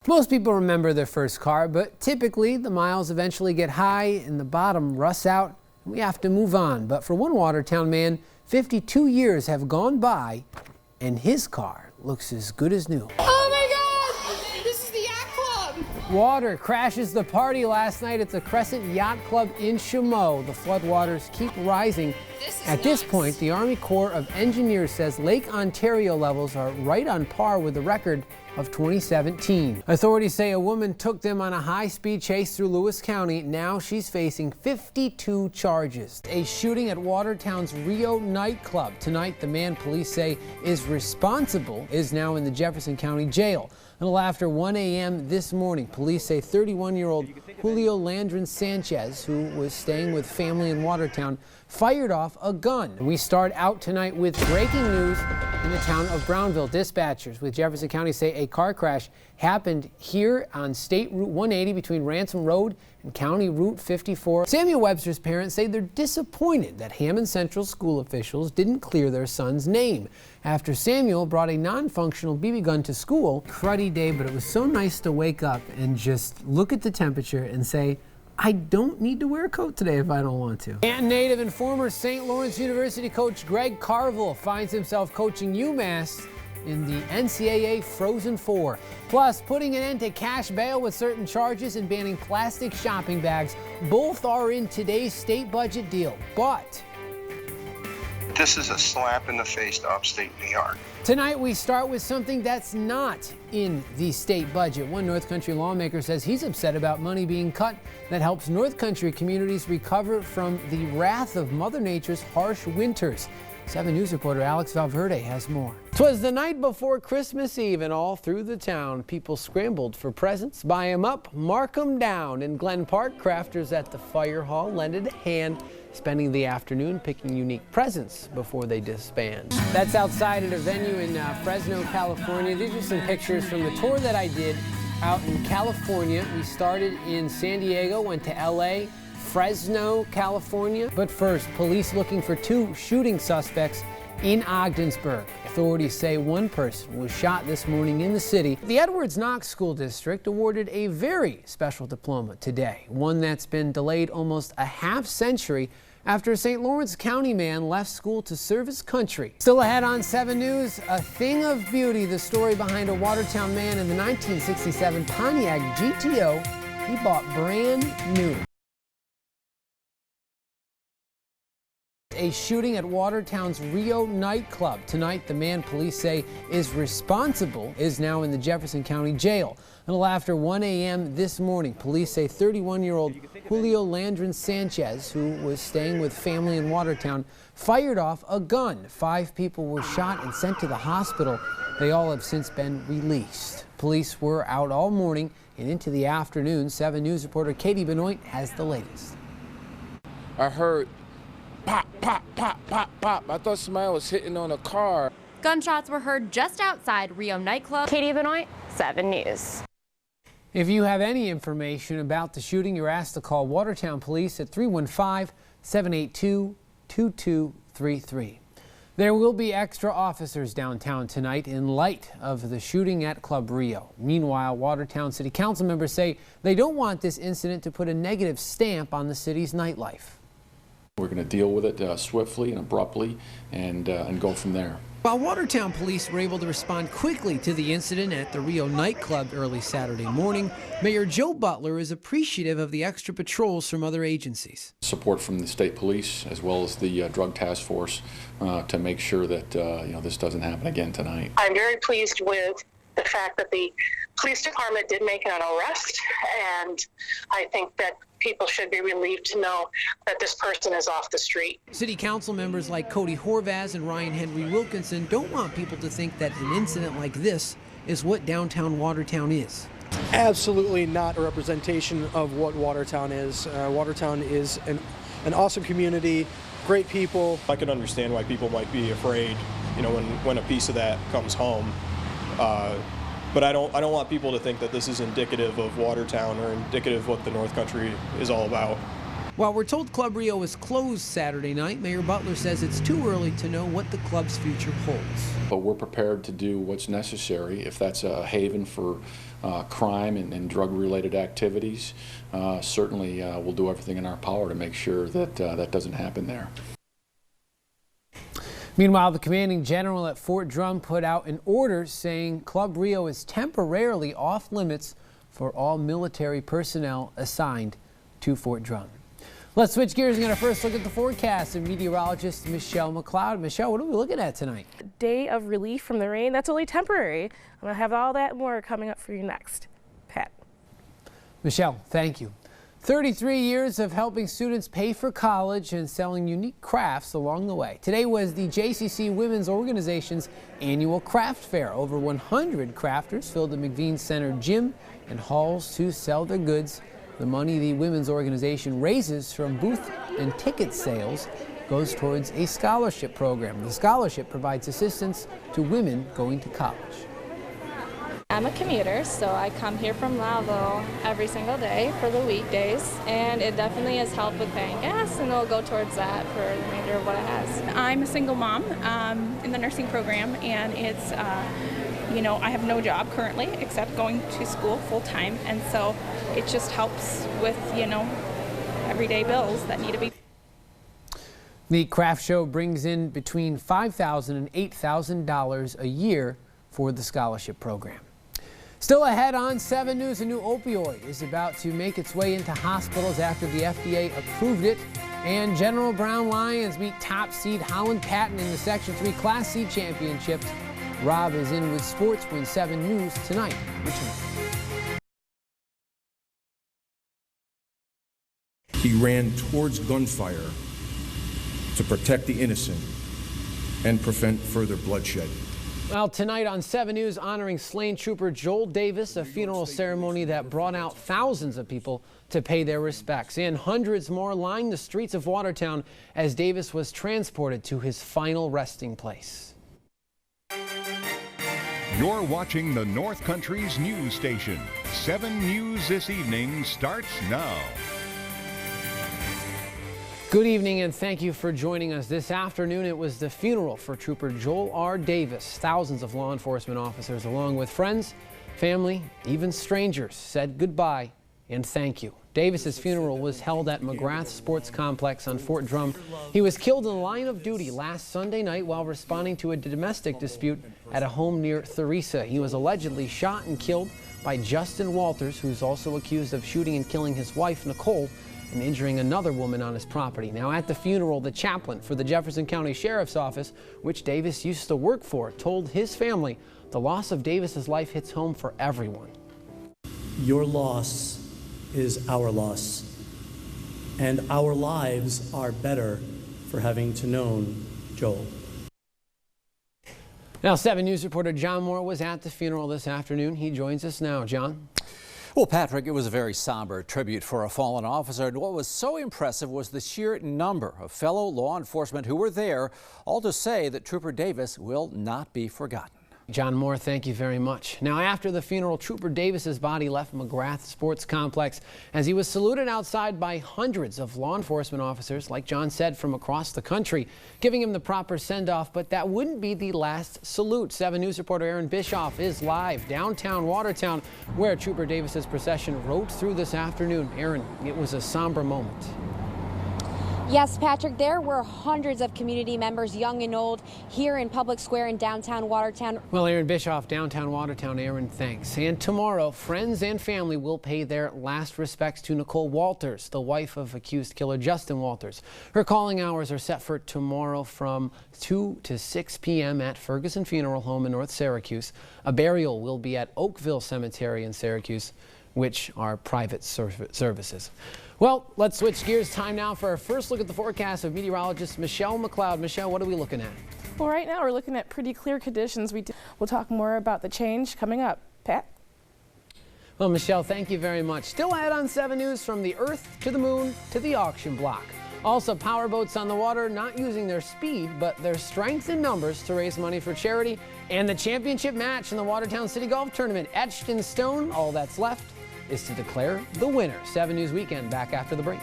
Most people remember their first car, but typically the miles eventually get high and the bottom rusts out. We have to move on. But for one Watertown man, 52 years have gone by and his car looks as good as new. Oh my God! This is the yacht club! Water crashes the party last night at the Crescent Yacht Club in Chameau. The floodwaters keep rising. At this point, the Army Corps of Engineers says Lake Ontario levels are right on par with the record of 2017. Authorities say a woman took them on a high-speed chase through Lewis County. Now she's facing 52 charges. A shooting at Watertown's Rio nightclub. Tonight, the man police say is responsible is now in the Jefferson County Jail. A little after 1 a.m. this morning, police say 31-year-old Julio Landrin Sanchez, who was staying with family in Watertown, fired off a gun. We start out tonight with breaking news in the town of Brownville. Dispatchers with Jefferson County say a car crash happened here on State Route 180 between Ransom Road and County Route 54. Samuel Webster's parents say they're disappointed that Hammond Central school officials didn't clear their son's name after Samuel brought a non-functional BB gun to school. Cruddy day, but it was so nice to wake up and just look at the temperature and say, I don't need to wear a coat today if I don't want to. And native and former St. Lawrence University coach Greg Carville finds himself coaching UMass in the NCAA Frozen Four. Plus, putting an end to cash bail with certain charges and banning plastic shopping bags. Both are in today's state budget deal, but this is a slap in the face to upstate New York. Tonight we start with something that's not in the state budget. One North Country lawmaker says he's upset about money being cut that helps North Country communities recover from the wrath of Mother Nature's harsh winters. 7 News reporter Alex Valverde has more. 'Twas the night before Christmas Eve and all through the town, people scrambled for presents. Buy 'em up, mark 'em down. In Glen Park, crafters at the fire hall lended a hand, spending the afternoon picking unique presents before they disband. That's outside at a venue in Fresno, California. These are some pictures from the tour that I did out in California. We started in San Diego, went to LA, Fresno, California. But first, police looking for 2 shooting suspects in Ogdensburg. Authorities say one person was shot this morning in the city. The Edwards Knox School District awarded a very special diploma today, one that's been delayed almost a half-century after a St. Lawrence County man left school to serve his country. Still ahead on 7 News, a thing of beauty, the story behind a Watertown man in the 1967 Pontiac GTO he bought brand new. A shooting at Watertown's Rio nightclub. Tonight, the man police say is responsible is now in the Jefferson County Jail. A little after 1 a.m. this morning, police say 31-year-old Julio Landrin Sanchez, who was staying with family in Watertown, fired off a gun. 5 people were shot and sent to the hospital. They all have since been released. Police were out all morning and into the afternoon. 7 News reporter Katie Benoit has the latest. I heard pop, pop, pop, pop, pop. I thought somebody was hitting on a car. Gunshots were heard just outside Rio nightclub. Katie Benoit, 7 News. If you have any information about the shooting, you're asked to call Watertown Police at 315-782-2233. There will be extra officers downtown tonight in light of the shooting at Club Rio. Meanwhile, Watertown City Council members say they don't want this incident to put a negative stamp on the city's nightlife. We're going to deal with it swiftly and abruptly and go from there. While Watertown police were able to respond quickly to the incident at the Rio nightclub early Saturday morning, Mayor Joe Butler is appreciative of the extra patrols from other agencies. Support from the state police as well as the drug task force to make sure that this doesn't happen again tonight. I'm very pleased with the fact that the police department did make an arrest, and I think that people should be relieved to know that this person is off the street. City council members like Cody Horvaz and Ryan Henry Wilkinson don't want people to think that an incident like this is what downtown Watertown is. Absolutely not a representation of what Watertown is. Watertown is an awesome community, great people. I can understand why people might be afraid, when a piece of that comes home. But I don't want people to think that this is indicative of Watertown or indicative of what the North Country is all about. While we're told Club Rio was closed Saturday night, Mayor Butler says it's too early to know what the club's future holds. But we're prepared to do what's necessary if that's a haven for crime and drug-related activities. Certainly we'll do everything in our power to make sure that that doesn't happen there. Meanwhile, the commanding general at Fort Drum put out an order saying Club Rio is temporarily off limits for all military personnel assigned to Fort Drum. Let's switch gears and get our first look at the forecast of meteorologist Michelle McLeod. Michelle, what are we looking at tonight? Day of relief from the rain. That's only temporary. I'm going to have all that and more coming up for you next. Pat. Michelle, thank you. 33 years of helping students pay for college and selling unique crafts along the way. Today was the JCC Women's Organization's annual craft fair. Over 100 crafters filled the McVean Center gym and halls to sell their goods. The money the women's organization raises from booth and ticket sales goes towards a scholarship program. The scholarship provides assistance to women going to college. I'm a commuter, so I come here from Lowville every single day for the weekdays, and it definitely has helped with paying gas, and it'll go towards that for the remainder of what it has. I'm a single mom in the nursing program, and it's, you know, I have no job currently except going to school full-time, and so it just helps with, you know, everyday bills that need to be. The craft show brings in between $5,000 and $8,000 a year for the scholarship program. Still ahead on 7 News, a new opioid is about to make its way into hospitals after the FDA approved it. And General Brown Lions meet top seed Holland Patton in the Section 3 Class C championships. Rob is in with sports when 7 News tonight. He ran towards gunfire to protect the innocent and prevent further bloodshed. Well, tonight on 7 News, honoring slain trooper Joel Davis, a funeral ceremony that brought out thousands of people to pay their respects, and hundreds more lined the streets of Watertown as Davis was transported to his final resting place. You're watching the North Country's news station. 7 News this evening starts now. Good evening and thank you for joining us. This afternoon it was the funeral for Trooper Joel R. Davis. Thousands of law enforcement officers along with friends, family, even strangers said goodbye and thank you. Davis's funeral was held at McGrath Sports Complex on Fort Drum. He was killed in the line of duty last Sunday night while responding to a domestic dispute at a home near Theresa. He was allegedly shot and killed by Justin Walters, who's also accused of shooting and killing his wife, Nicole, and injuring another woman on his property. Now at the funeral, the chaplain for the Jefferson County Sheriff's Office, which Davis used to work for, told his family the loss of Davis's life hits home for everyone. Your loss is our loss, and our lives are better for having to known Joel. Now 7 News reporter John Moore was at the funeral this afternoon. He joins us now. John? Well, Patrick, it was a very somber tribute for a fallen officer, and what was so impressive was the sheer number of fellow law enforcement who were there, all to say that Trooper Davis will not be forgotten. John Moore, thank you very much. Now, after the funeral, Trooper Davis's body left McGrath Sports Complex as he was saluted outside by hundreds of law enforcement officers, like John said, from across the country, giving him the proper send-off. But that wouldn't be the last salute. 7 News reporter Aaron Bischoff is live downtown Watertown, where Trooper Davis's procession rode through this afternoon. Aaron, it was a somber moment. Yes, Patrick, there were hundreds of community members, young and old, here in Public Square in downtown Watertown. Well, Aaron Bischoff, downtown Watertown. Aaron, thanks. And tomorrow, friends and family will pay their last respects to Nicole Walters, the wife of accused killer Justin Walters. Her calling hours are set for tomorrow from 2 to 6 p.m. at Ferguson Funeral Home in North Syracuse. A burial will be at Oakville Cemetery in Syracuse, which are private services. Well, let's switch gears. Time now for our first look at the forecast of meteorologist Michelle McLeod. Michelle, what are we looking at? Well, right now we're looking at pretty clear conditions. We'll talk more about the change coming up. Pat? Well, Michelle, thank you very much. Still ahead on 7 News, from the Earth to the Moon to the auction block. Also, powerboats on the water not using their speed, but their strength in numbers to raise money for charity. And the championship match in the Watertown City Golf Tournament etched in stone. All that's left is to declare the winner. 7 News Weekend back after the break.